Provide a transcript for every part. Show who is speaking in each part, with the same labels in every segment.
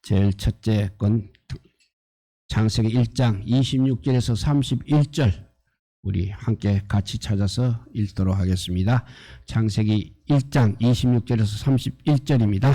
Speaker 1: 제일 첫째 건 창세기 1장 26절에서 31절 우리 함께 같이 찾아서 읽도록 하겠습니다. 창세기 1장 26절에서 31절입니다.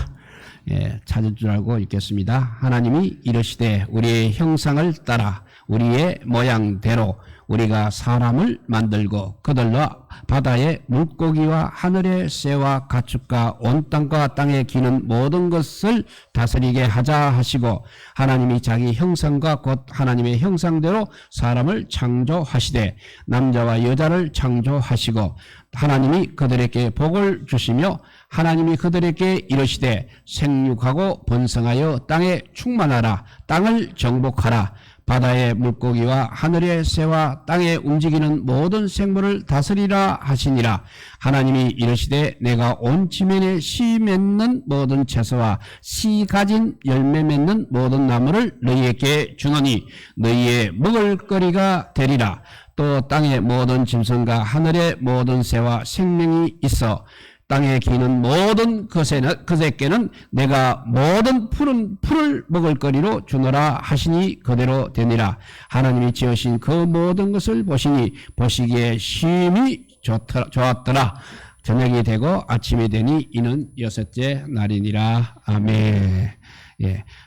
Speaker 1: 찾을 줄 알고 읽겠습니다. 하나님이 이르시되 우리의 형상을 따라 우리의 모양대로 우리가 사람을 만들고 그들로 바다의 물고기와 하늘의 새와 가축과 온 땅과 땅에 기는 모든 것을 다스리게 하자 하시고 하나님이 자기 형상과 곧 하나님의 형상대로 사람을 창조하시되 남자와 여자를 창조하시고 하나님이 그들에게 복을 주시며 하나님이 그들에게 이르시되 생육하고 번성하여 땅에 충만하라 땅을 정복하라 바다의 물고기와 하늘의 새와 땅에 움직이는 모든 생물을 다스리라 하시니라. 하나님이 이르시되 내가 온 지면에 씨 맺는 모든 채소와 씨 가진 열매 맺는 모든 나무를 너희에게 주노니 너희의 먹을 거리가 되리라. 또 땅의 모든 짐승과 하늘의 모든 새와 생명이 있어 땅에 기는 모든 것에게는 내가 모든 풀을 먹을 거리로 주노라 하시니 그대로 되니라. 하나님이 지으신 그 모든 것을 보시니 보시기에 심히 좋았더라. 저녁이 되고 아침이 되니 이는 여섯째 날이니라. 아멘.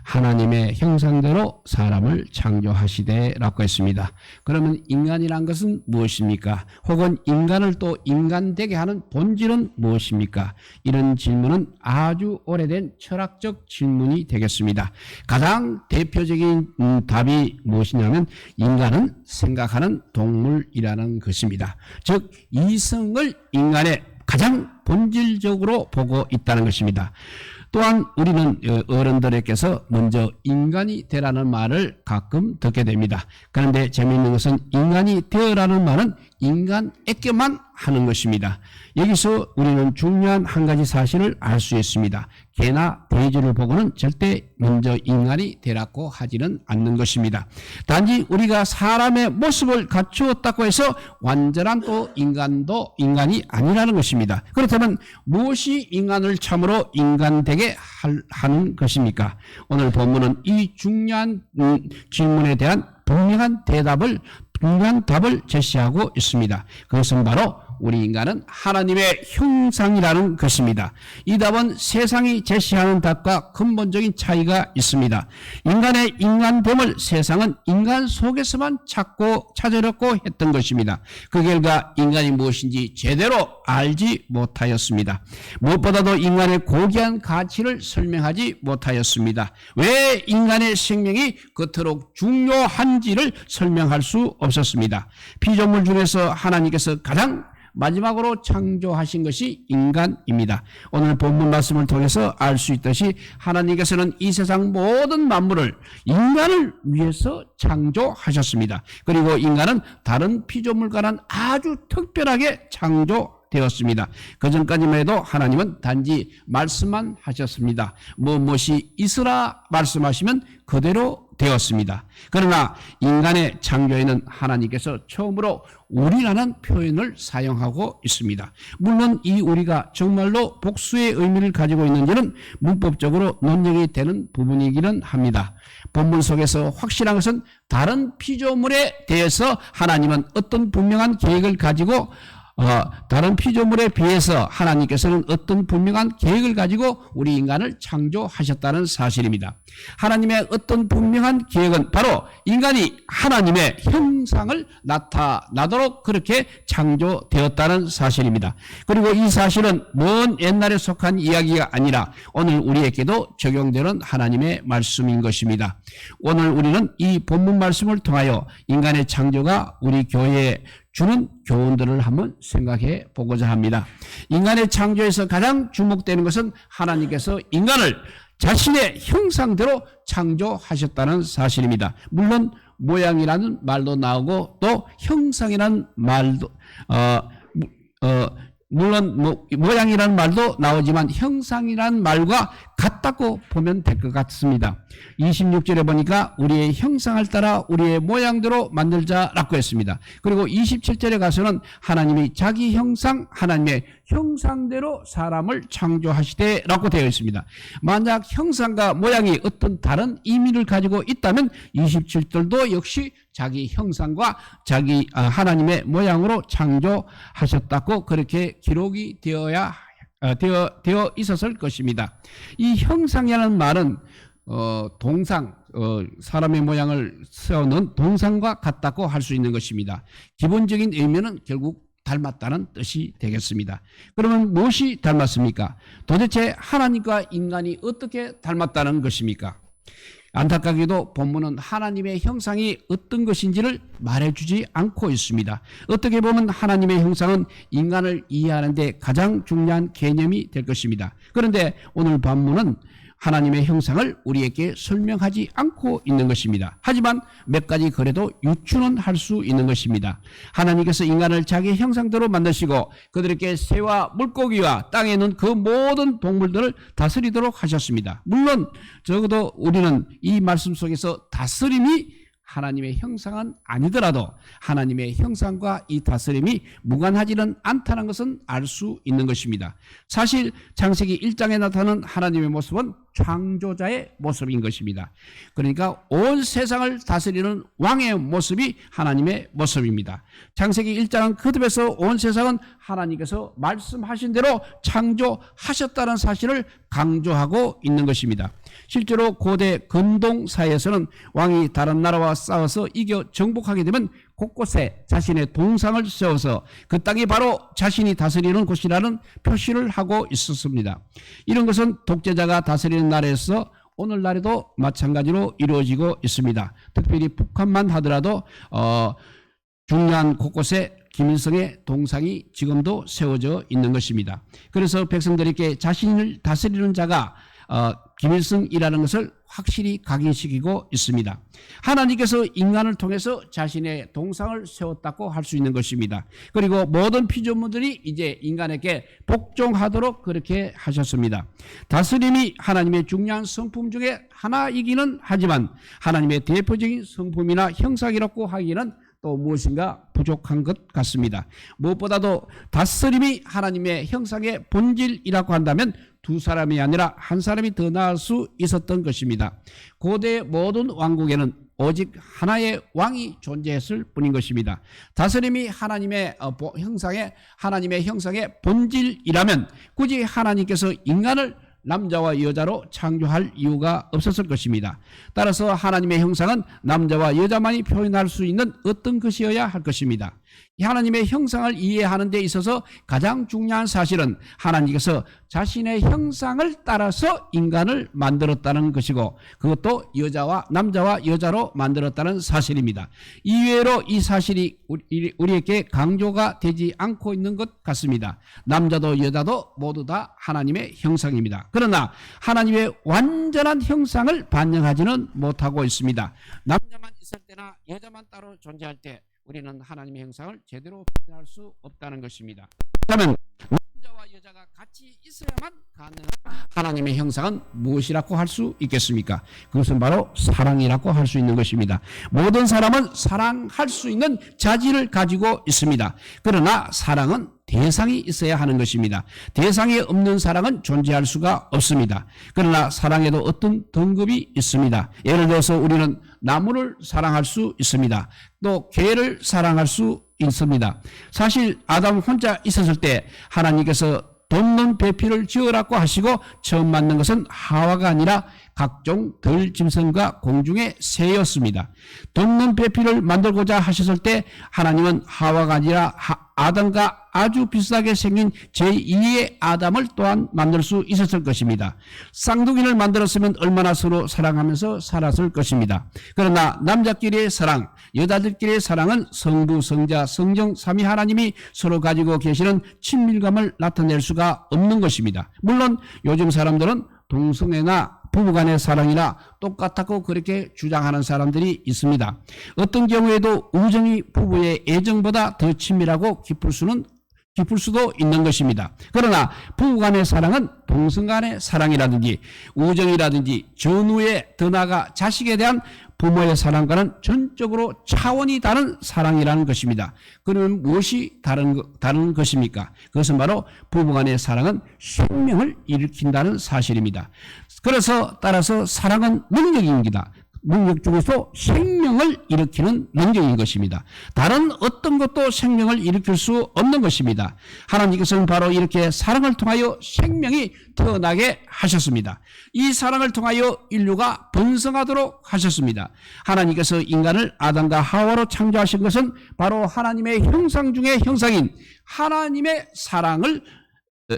Speaker 1: 하나님의 형상대로 사람을 창조하시되라고 했습니다. 그러면 인간이란 것은 무엇입니까? 혹은 인간을 또 인간되게 하는 본질은 무엇입니까? 이런 질문은 아주 오래된 철학적 질문이 되겠습니다. 가장 대표적인 답이 무엇이냐면 인간은 생각하는 동물이라는 것입니다. 즉 이성을 인간의 가장 본질적으로 보고 있다는 것입니다. 또한 우리는 어른들에게서 먼저 인간이 되라는 말을 가끔 듣게 됩니다. 그런데 재미있는 것은 인간이 되어라는 말은 인간에게만 하는 것입니다. 여기서 우리는 중요한 한 가지 사실을 알 수 있습니다. 개나 돼지를 보고는 절대 먼저 인간이 되라고 하지는 않는 것입니다. 단지 우리가 사람의 모습을 갖추었다고 해서 완전한 또 인간이 아니라는 것입니다. 그렇다면 무엇이 인간을 참으로 인간되게 하는 것입니까? 오늘 본문은 이 중요한 질문에 대한 분명한 답을 제시하고 있습니다. 그것은 바로 우리 인간은 하나님의 형상이라는 것입니다. 이 답은 세상이 제시하는 답과 근본적인 차이가 있습니다. 인간의 인간됨을 세상은 인간 속에서만 찾으려고 했던 것입니다. 그 결과 인간이 무엇인지 제대로 알지 못하였습니다. 무엇보다도 인간의 고귀한 가치를 설명하지 못하였습니다. 왜 인간의 생명이 그토록 중요한지를 설명할 수 없었습니다. 피조물 중에서 하나님께서 가장 마지막으로 창조하신 것이 인간입니다. 오늘 본문 말씀을 통해서 알 수 있듯이 하나님께서는 이 세상 모든 만물을 인간을 위해서 창조하셨습니다. 그리고 인간은 다른 피조물과는 아주 특별하게 창조되었습니다. 그전까지만 해도 하나님은 단지 말씀만 하셨습니다. 무엇이 있으라 말씀하시면 그대로 되었습니다. 그러나 인간의 창조에는 하나님께서 처음으로 우리라는 표현을 사용하고 있습니다. 물론 이 우리가 정말로 복수의 의미를 가지고 있는지는 문법적으로 논쟁이 되는 부분이기는 합니다. 본문 속에서 확실한 것은 다른 피조물에 대해서 하나님은 어떤 분명한 계획을 가지고 다른 피조물에 비해서 하나님께서는 어떤 분명한 계획을 가지고 우리 인간을 창조하셨다는 사실입니다. 하나님의 어떤 분명한 계획은 바로 인간이 하나님의 형상을 나타나도록 그렇게 창조되었다는 사실입니다. 그리고 이 사실은 먼 옛날에 속한 이야기가 아니라 오늘 우리에게도 적용되는 하나님의 말씀인 것입니다. 오늘 우리는 이 본문 말씀을 통하여 인간의 창조가 우리 교회에 주는 교훈들을 한번 생각해 보고자 합니다. 인간의 창조에서 가장 주목되는 것은 하나님께서 인간을 자신의 형상대로 창조하셨다는 사실입니다. 물론 모양이라는 말도 나오고 또 형상이라는 말도 물론 모양이라는 말도 나오지만 형상이라는 말과 같다고 보면 될 것 같습니다. 26절에 보니까 우리의 형상을 따라 우리의 모양대로 만들자라고 했습니다. 그리고 27절에 가서는 하나님이 자기 형상, 하나님의 형상대로 사람을 창조하시되라고 되어 있습니다. 만약 형상과 모양이 어떤 다른 의미를 가지고 있다면 27절도 역시 자기 형상과 자기 하나님의 모양으로 창조하셨다고 그렇게 기록이 되어 있었을 것입니다. 이 형상이라는 말은 동상, 사람의 모양을 세우는 동상과 같다고 할 수 있는 것입니다. 기본적인 의미는 결국 닮았다는 뜻이 되겠습니다. 그러면 무엇이 닮았습니까? 도대체 하나님과 인간이 어떻게 닮았다는 것입니까? 안타깝게도 본문은 하나님의 형상이 어떤 것인지를 말해주지 않고 있습니다. 어떻게 보면 하나님의 형상은 인간을 이해하는 데 가장 중요한 개념이 될 것입니다. 그런데 오늘 본문은 하나님의 형상을 우리에게 설명하지 않고 있는 것입니다. 하지만 몇 가지 그래도 유추는 할 수 있는 것입니다. 하나님께서 인간을 자기 형상대로 만드시고 그들에게 새와 물고기와 땅에 있는 그 모든 동물들을 다스리도록 하셨습니다. 물론 적어도 우리는 이 말씀 속에서 다스림이 하나님의 형상은 아니더라도 하나님의 형상과 이 다스림이 무관하지는 않다는 것은 알 수 있는 것입니다. 사실 창세기 1장에 나타나는 하나님의 모습은 창조자의 모습인 것입니다. 그러니까 온 세상을 다스리는 왕의 모습이 하나님의 모습입니다. 창세기 1장은 거듭해서 온 세상은 하나님께서 말씀하신 대로 창조하셨다는 사실을 강조하고 있는 것입니다. 실제로 고대 근동사회에서는 왕이 다른 나라와 싸워서 이겨 정복하게 되면 곳곳에 자신의 동상을 세워서 그 땅이 바로 자신이 다스리는 곳이라는 표시를 하고 있었습니다. 이런 것은 독재자가 다스리는 나라에서 오늘날에도 마찬가지로 이루어지고 있습니다. 특별히 북한만 하더라도 중요한 곳곳에 김일성의 동상이 지금도 세워져 있는 것입니다. 그래서 백성들에게 자신을 다스리는 자가 김일성이라는 것을 확실히 각인시키고 있습니다. 하나님께서 인간을 통해서 자신의 동상을 세웠다고 할 수 있는 것입니다. 그리고 모든 피조물들이 이제 인간에게 복종하도록 그렇게 하셨습니다. 다스림이 하나님의 중요한 성품 중에 하나이기는 하지만 하나님의 대표적인 성품이나 형상이라고 하기에는 또 무엇인가 부족한 것 같습니다. 무엇보다도 다스림이 하나님의 형상의 본질이라고 한다면 두 사람이 아니라 한 사람이 더 나을 수 있었던 것입니다. 고대 모든 왕국에는 오직 하나의 왕이 존재했을 뿐인 것입니다. 다스림이 하나님의 형상의 본질이라면 굳이 하나님께서 인간을 남자와 여자로 창조할 이유가 없었을 것입니다. 따라서 하나님의 형상은 남자와 여자만이 표현할 수 있는 어떤 것이어야 할 것입니다. 하나님의 형상을 이해하는 데 있어서 가장 중요한 사실은 하나님께서 자신의 형상을 따라서 인간을 만들었다는 것이고 그것도 남자와 여자로 만들었다는 사실입니다. 이외로 이 사실이 우리에게 강조가 되지 않고 있는 것 같습니다. 남자도 여자도 모두 다 하나님의 형상입니다. 그러나 하나님의 완전한 형상을 반영하지는 못하고 있습니다. 남자만 있을 때나 여자만 따로 존재할 때 우리는 하나님의 형상을 제대로 표현할 수 없다는 것입니다. 그렇다면 남자와 여자가 같이 있어야만 가능한 하나님의 형상은 무엇이라고 할 수 있겠습니까? 그것은 바로 사랑이라고 할 수 있는 것입니다. 모든 사람은 사랑할 수 있는 자질을 가지고 있습니다. 그러나 사랑은 대상이 있어야 하는 것입니다. 대상이 없는 사랑은 존재할 수가 없습니다. 그러나 사랑에도 어떤 등급이 있습니다. 예를 들어서 우리는 나무를 사랑할 수 있습니다. 또 개를 사랑할 수 있습니다. 사실 아담 혼자 있었을 때 하나님께서 돋는 배필을 지으라고 하시고 처음 만든 것은 하와가 아니라 각종 들짐승과 공중의 새였습니다. 돋는 배필을 만들고자 하셨을 때 하나님은 하와가 아니라 아담과 아주 비슷하게 생긴 제2의 아담을 또한 만들 수 있었을 것입니다. 쌍둥이를 만들었으면 얼마나 서로 사랑하면서 살았을 것입니다. 그러나 남자끼리의 사랑, 여자들끼리의 사랑은 성부, 성자, 성령, 삼위 하나님이 서로 가지고 계시는 친밀감을 나타낼 수가 없는 것입니다. 물론 요즘 사람들은 동성애나 부부간의 사랑이나 똑같다고 그렇게 주장하는 사람들이 있습니다. 어떤 경우에도 우정이 부부의 애정보다 더 친밀하고 깊을 수도 있는 것입니다. 그러나 부부간의 사랑은 동성간의 사랑이라든지 우정이라든지 전후에 더 나아가 자식에 대한 부모의 사랑과는 전적으로 차원이 다른 사랑이라는 것입니다. 그러면 무엇이 다른 것입니까? 그것은 바로 부부간의 사랑은 생명을 일으킨다는 사실입니다. 그래서 따라서 사랑은 능력입니다. 능력 중에서 생명을 일으키는 능력인 것입니다. 다른 어떤 것도 생명을 일으킬 수 없는 것입니다. 하나님께서는 바로 이렇게 사랑을 통하여 생명이 태어나게 하셨습니다. 이 사랑을 통하여 인류가 번성하도록 하셨습니다. 하나님께서 인간을 아담과 하와로 창조하신 것은 바로 하나님의 형상 중의 형상인 하나님의 사랑을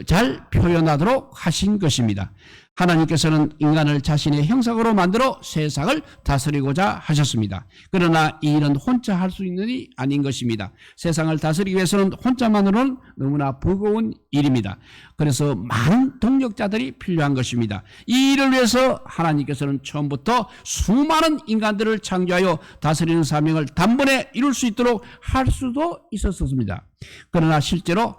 Speaker 1: 잘 표현하도록 하신 것입니다. 하나님께서는 인간을 자신의 형상으로 만들어 세상을 다스리고자 하셨습니다. 그러나 이 일은 혼자 할 수 있는 일이 아닌 것입니다. 세상을 다스리기 위해서는 혼자만으로는 너무나 버거운 일입니다. 그래서 많은 동력자들이 필요한 것입니다. 이 일을 위해서 하나님께서는 처음부터 수많은 인간들을 창조하여 다스리는 사명을 단번에 이룰 수 있도록 할 수도 있었습니다. 그러나 실제로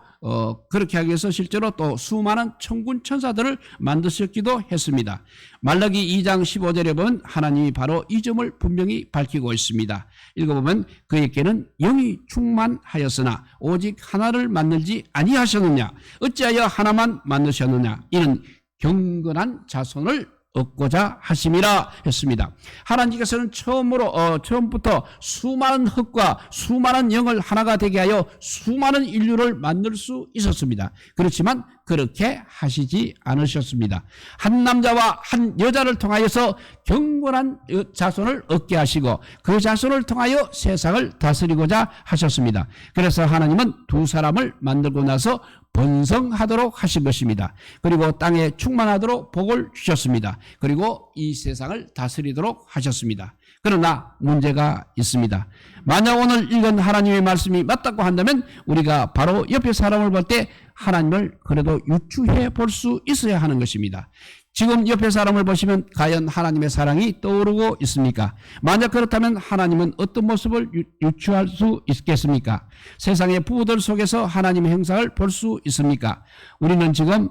Speaker 1: 그렇게 하기 위해서 실제로 또 수많은 천군 천사들을 만드셨기도 했습니다. 말라기 2장 15절에 보면 하나님이 바로 이 점을 분명히 밝히고 있습니다. 읽어보면 그에게는 영이 충만하였으나 오직 하나를 만들지 아니하셨느냐 어찌하여 하나만 만드셨느냐 이는 경건한 자손을 얻고자 하심이라 했습니다. 하나님께서는 처음부터 수많은 흙과 수많은 영을 하나가 되게 하여 수많은 인류를 만들 수 있었습니다. 그렇지만 그렇게 하시지 않으셨습니다. 한 남자와 한 여자를 통하여서 경건한 자손을 얻게 하시고 그 자손을 통하여 세상을 다스리고자 하셨습니다. 그래서 하나님은 두 사람을 만들고 나서 번성하도록 하신 것입니다. 그리고 땅에 충만하도록 복을 주셨습니다. 그리고 이 세상을 다스리도록 하셨습니다. 그러나 문제가 있습니다. 만약 오늘 읽은 하나님의 말씀이 맞다고 한다면 우리가 바로 옆에 사람을 볼 때 하나님을 그래도 유추해 볼 수 있어야 하는 것입니다. 지금 옆에 사람을 보시면 과연 하나님의 사랑이 떠오르고 있습니까? 만약 그렇다면 하나님은 어떤 모습을 유추할 수 있겠습니까? 세상의 부부들 속에서 하나님의 형상을 볼 수 있습니까? 우리는 지금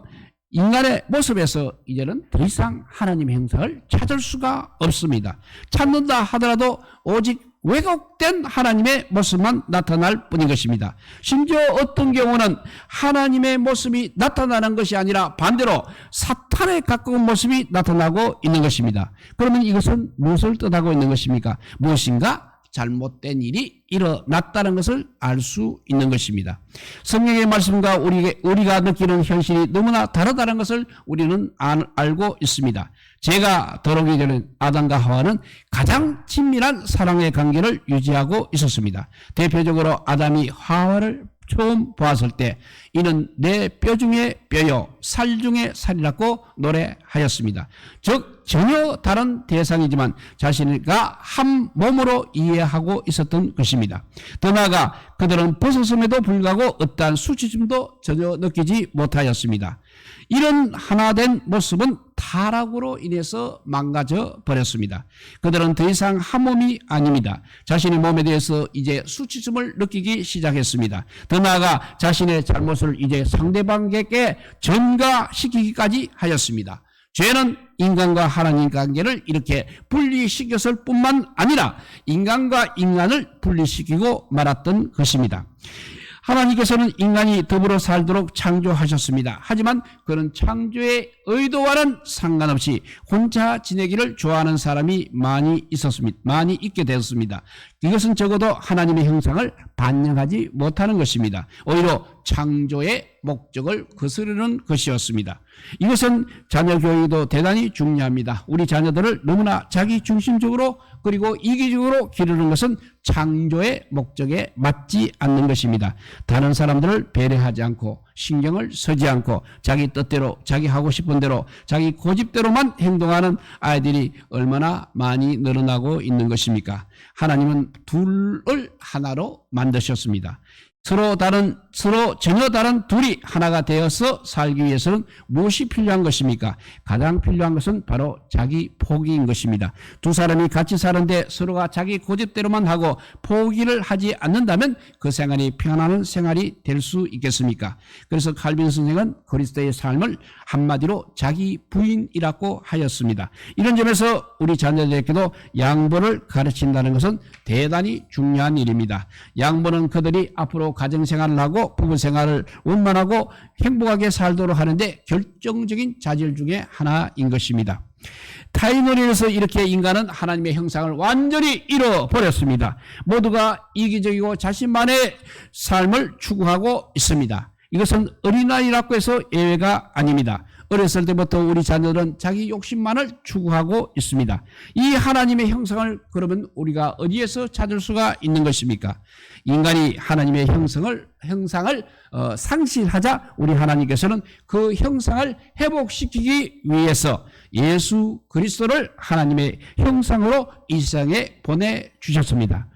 Speaker 1: 인간의 모습에서 이제는 더 이상 하나님의 형상을 찾을 수가 없습니다. 찾는다 하더라도 오직 왜곡된 하나님의 모습만 나타날 뿐인 것입니다. 심지어 어떤 경우는 하나님의 모습이 나타나는 것이 아니라 반대로 사탄에 가까운 모습이 나타나고 있는 것입니다. 그러면 이것은 무엇을 뜻하고 있는 것입니까? 무엇인가 잘못된 일이 일어났다는 것을 알 수 있는 것입니다. 성경의 말씀과 우리가 느끼는 현실이 너무나 다르다는 것을 우리는 알고 있습니다. 죄가 들어오기 전에 아담과 하와는 가장 친밀한 사랑의 관계를 유지하고 있었습니다. 대표적으로 아담이 하와를 처음 보았을 때 이는 내 뼈 중에 뼈요 살 중에 살이라고 노래하였습니다. 즉 전혀 다른 대상이지만 자신과 한 몸으로 이해하고 있었던 것입니다. 더 나아가 그들은 벗었음에도 불구하고 어떠한 수치심도 전혀 느끼지 못하였습니다. 이런 하나된 모습은 타락으로 인해서 망가져 버렸습니다. 그들은 더 이상 한 몸이 아닙니다. 자신의 몸에 대해서 이제 수치심을 느끼기 시작했습니다. 더 나아가 자신의 잘못을 이제 상대방에게 전가시키기까지 하였습니다. 죄는 인간과 하나님 관계를 이렇게 분리시켰을 뿐만 아니라 인간과 인간을 분리시키고 말았던 것입니다. 하나님께서는 인간이 더불어 살도록 창조하셨습니다. 하지만 그런 창조의 의도와는 상관없이 혼자 지내기를 좋아하는 사람이 많이 있게 되었습니다. 이것은 적어도 하나님의 형상을 반영하지 못하는 것입니다. 오히려 창조의 목적을 거스르는 것이었습니다. 이것은 자녀 교육도 대단히 중요합니다. 우리 자녀들을 너무나 자기 중심적으로 그리고 이기적으로 기르는 것은 창조의 목적에 맞지 않는 것입니다. 다른 사람들을 배려하지 않고 신경을 쓰지 않고 자기 뜻대로 자기 하고 싶은 대로 자기 고집대로만 행동하는 아이들이 얼마나 많이 늘어나고 있는 것입니까? 하나님은 둘을 하나로 만드셨습니다. 서로 전혀 다른 둘이 하나가 되어서 살기 위해서는 무엇이 필요한 것입니까? 가장 필요한 것은 바로 자기 포기인 것입니다. 두 사람이 같이 사는데 서로가 자기 고집대로만 하고 포기를 하지 않는다면 그 생활이 평안한 생활이 될 수 있겠습니까? 그래서 칼빈 선생은 그리스도의 삶을 한마디로 자기 부인이라고 하였습니다. 이런 점에서 우리 자녀들에게도 양보를 가르친다는 것은 대단히 중요한 일입니다. 양보는 그들이 앞으로 가정생활을 하고 부부생활을 원만하고 행복하게 살도록 하는데 결정적인 자질 중에 하나인 것입니다. 타인을 위해서 이렇게 인간은 하나님의 형상을 완전히 잃어버렸습니다. 모두가 이기적이고 자신만의 삶을 추구하고 있습니다. 이것은 어린아이라고 해서 예외가 아닙니다. 어렸을 때부터 우리 자녀들은 자기 욕심만을 추구하고 있습니다. 이 하나님의 형상을 그러면 우리가 어디에서 찾을 수가 있는 것입니까? 인간이 하나님의 형상을 상실하자 우리 하나님께서는 그 형상을 회복시키기 위해서 예수 그리스도를 하나님의 형상으로 이 세상에 보내주셨습니다.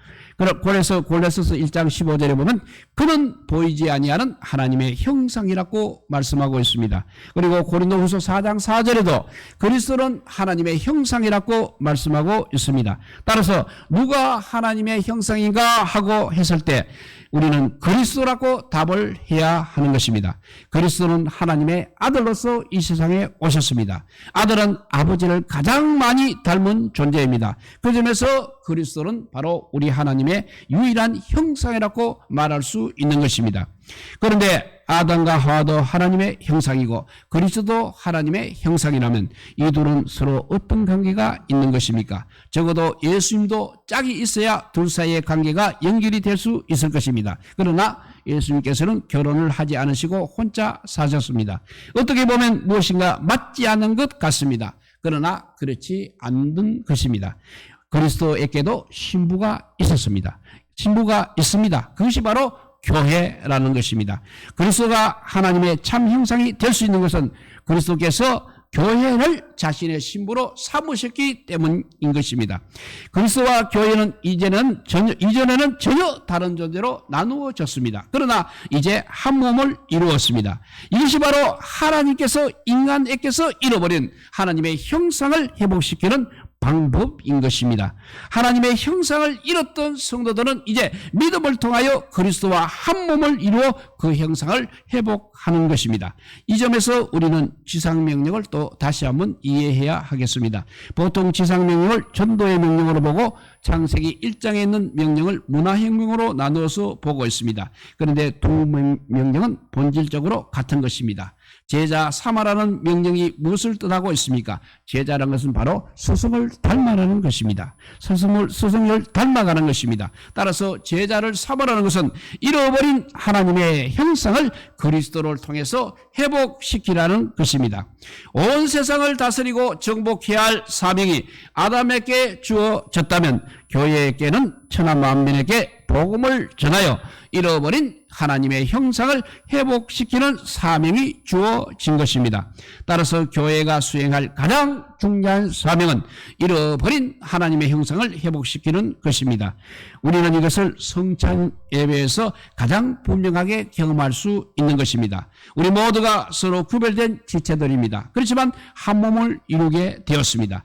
Speaker 1: 그래서 골로새서 1장 15절에 보면 그는 보이지 아니하는 하나님의 형상이라고 말씀하고 있습니다. 그리고 고린도후서 4장 4절에도 그리스도는 하나님의 형상이라고 말씀하고 있습니다. 따라서 누가 하나님의 형상인가 하고 했을 때 우리는 그리스도라고 답을 해야 하는 것입니다. 그리스도는 하나님의 아들로서 이 세상에 오셨습니다. 아들은 아버지를 가장 많이 닮은 존재입니다. 그 점에서 그리스도는 바로 우리 하나님의 유일한 형상이라고 말할 수 있는 것입니다. 그런데 아담과 하와도 하나님의 형상이고 그리스도도 하나님의 형상이라면 이 둘은 서로 어떤 관계가 있는 것입니까? 적어도 예수님도 짝이 있어야 둘 사이의 관계가 연결이 될 수 있을 것입니다. 그러나 예수님께서는 결혼을 하지 않으시고 혼자 사셨습니다. 어떻게 보면 무엇인가 맞지 않는 것 같습니다. 그러나 그렇지 않는 것입니다. 그리스도에게도 신부가 있었습니다. 신부가 있습니다. 그것이 바로 교회라는 것입니다. 그리스도가 하나님의 참 형상이 될 수 있는 것은 그리스도께서 교회를 자신의 신부로 삼으셨기 때문인 것입니다. 그리스도와 교회는 이전에는 전혀 다른 존재로 나누어졌습니다. 그러나 이제 한 몸을 이루었습니다. 이것이 바로 하나님께서 인간에게서 잃어버린 하나님의 형상을 회복시키는 방법인 것입니다. 하나님의 형상을 잃었던 성도들은 이제 믿음을 통하여 그리스도와 한 몸을 이루어 그 형상을 회복하는 것입니다. 이 점에서 우리는 지상명령을 또 다시 한번 이해해야 하겠습니다. 보통 지상명령을 전도의 명령으로 보고 창세기 1장에 있는 명령을 문화혁명으로 나누어서 보고 있습니다. 그런데 두 명령은 본질적으로 같은 것입니다. 제자 삼아라는 명령이 무엇을 뜻하고 있습니까? 제자라는 것은 바로 스승을 닮아가는 것입니다. 스승을 닮아가는 것입니다. 따라서 제자를 삼아라는 것은 잃어버린 하나님의 형상을 그리스도를 통해서 회복시키라는 것입니다. 온 세상을 다스리고 정복해야 할 사명이 아담에게 주어졌다면 교회에게는 천하 만민에게 복음을 전하여 잃어버린 하나님의 형상을 회복시키는 사명이 주어진 것입니다. 따라서 교회가 수행할 가장 중요한 사명은 잃어버린 하나님의 형상을 회복시키는 것입니다. 우리는 이것을 성찬 예배에서 가장 분명하게 경험할 수 있는 것입니다. 우리 모두가 서로 구별된 지체들입니다. 그렇지만 한 몸을 이루게 되었습니다.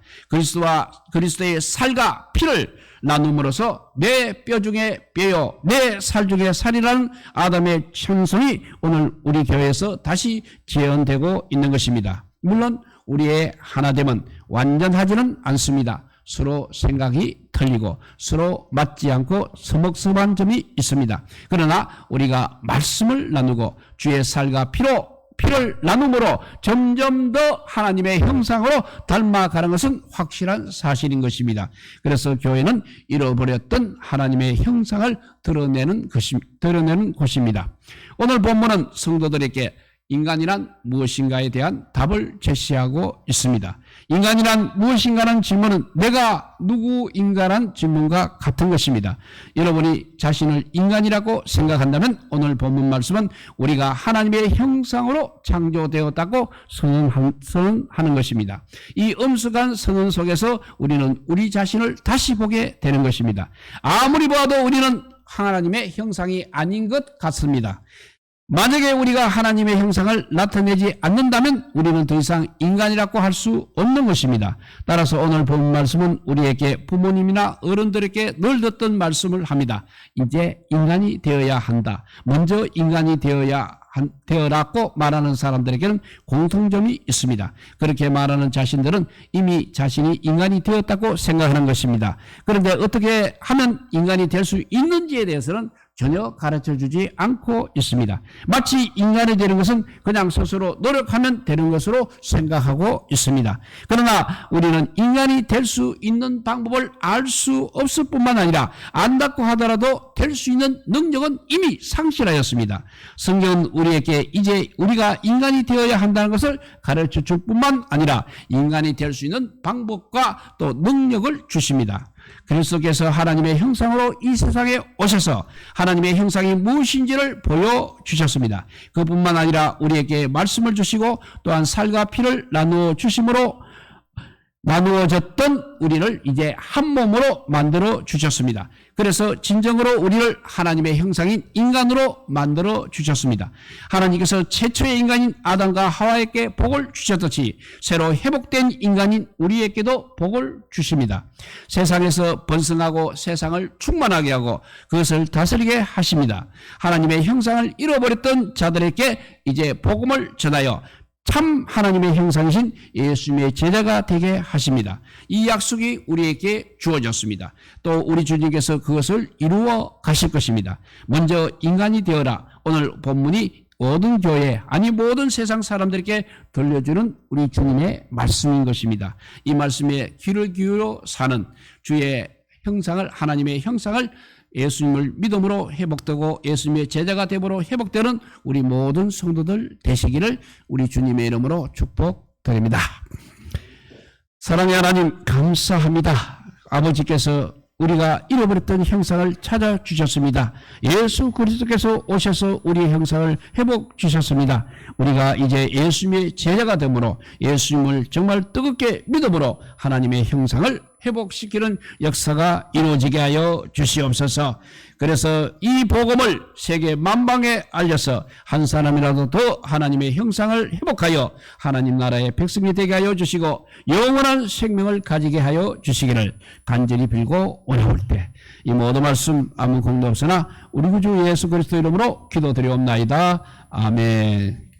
Speaker 1: 그리스도의 살과 피를 나눔으로써 내 뼈 중에 뼈요 내 살 중에 살이라는 아담의 형성이 오늘 우리 교회에서 다시 재현되고 있는 것입니다. 물론 우리의 하나됨은 완전하지는 않습니다. 서로 생각이 틀리고 서로 맞지 않고 서먹서먹한 점이 있습니다. 그러나 우리가 말씀을 나누고 주의 살과 피를 나눔으로 점점 더 하나님의 형상으로 닮아가는 것은 확실한 사실인 것입니다. 그래서 교회는 잃어버렸던 하나님의 형상을 드러내는 곳입니다. 오늘 본문은 성도들에게 인간이란 무엇인가에 대한 답을 제시하고 있습니다. 인간이란 무엇인가라는 질문은 내가 누구인가라는 질문과 같은 것입니다. 여러분이 자신을 인간이라고 생각한다면 오늘 본문 말씀은 우리가 하나님의 형상으로 창조되었다고 선언하는 것입니다. 이 엄숙한 선언 속에서 우리는 우리 자신을 다시 보게 되는 것입니다. 아무리 봐도 우리는 하나님의 형상이 아닌 것 같습니다. 만약에 우리가 하나님의 형상을 나타내지 않는다면 우리는 더 이상 인간이라고 할 수 없는 것입니다. 따라서 오늘 본 말씀은 우리에게 부모님이나 어른들에게 늘 듣던 말씀을 합니다. 이제 인간이 되어야 한다. 먼저 인간이 되어라고 말하는 사람들에게는 공통점이 있습니다. 그렇게 말하는 자신들은 이미 자신이 인간이 되었다고 생각하는 것입니다. 그런데 어떻게 하면 인간이 될 수 있는지에 대해서는 전혀 가르쳐주지 않고 있습니다. 마치 인간이 되는 것은 그냥 스스로 노력하면 되는 것으로 생각하고 있습니다. 그러나 우리는 인간이 될 수 있는 방법을 알 수 없을 뿐만 아니라 안다고 하더라도 될 수 있는 능력은 이미 상실하였습니다. 성경은 우리에게 이제 우리가 인간이 되어야 한다는 것을 가르쳐줄 뿐만 아니라 인간이 될 수 있는 방법과 또 능력을 주십니다. 그리스도께서 하나님의 형상으로 이 세상에 오셔서 하나님의 형상이 무엇인지를 보여주셨습니다. 그뿐만 아니라 우리에게 말씀을 주시고 또한 살과 피를 나누어 주심으로 나누어졌던 우리를 이제 한 몸으로 만들어 주셨습니다. 그래서 진정으로 우리를 하나님의 형상인 인간으로 만들어 주셨습니다. 하나님께서 최초의 인간인 아담과 하와에게 복을 주셨듯이 새로 회복된 인간인 우리에게도 복을 주십니다. 세상에서 번성하고 세상을 충만하게 하고 그것을 다스리게 하십니다. 하나님의 형상을 잃어버렸던 자들에게 이제 복음을 전하여 참 하나님의 형상이신 예수님의 제자가 되게 하십니다. 이 약속이 우리에게 주어졌습니다. 또 우리 주님께서 그것을 이루어 가실 것입니다. 먼저 인간이 되어라. 오늘 본문이 모든 교회 아니 모든 세상 사람들에게 들려주는 우리 주님의 말씀인 것입니다. 이 말씀에 귀를 기울여 사는 주의 형상을 하나님의 형상을 예수님을 믿음으로 회복되고 예수님의 제자가 되므로 회복되는 우리 모든 성도들 되시기를 우리 주님의 이름으로 축복드립니다. 사랑의 하나님 감사합니다. 아버지께서 우리가 잃어버렸던 형상을 찾아주셨습니다. 예수 그리스도께서 오셔서 우리의 형상을 회복 주셨습니다. 우리가 이제 예수님의 제자가 되므로 예수님을 정말 뜨겁게 믿음으로 하나님의 형상을 회복시키는 역사가 이루어지게 하여 주시옵소서. 그래서 이 복음을 세계 만방에 알려서 한 사람이라도 더 하나님의 형상을 회복하여 하나님 나라의 백성이 되게 하여 주시고 영원한 생명을 가지게 하여 주시기를 간절히 빌고 원하올 때 이 모든 말씀 아무 공도 없으나 우리 구주 예수 그리스도 이름으로 기도드리옵나이다. 아멘.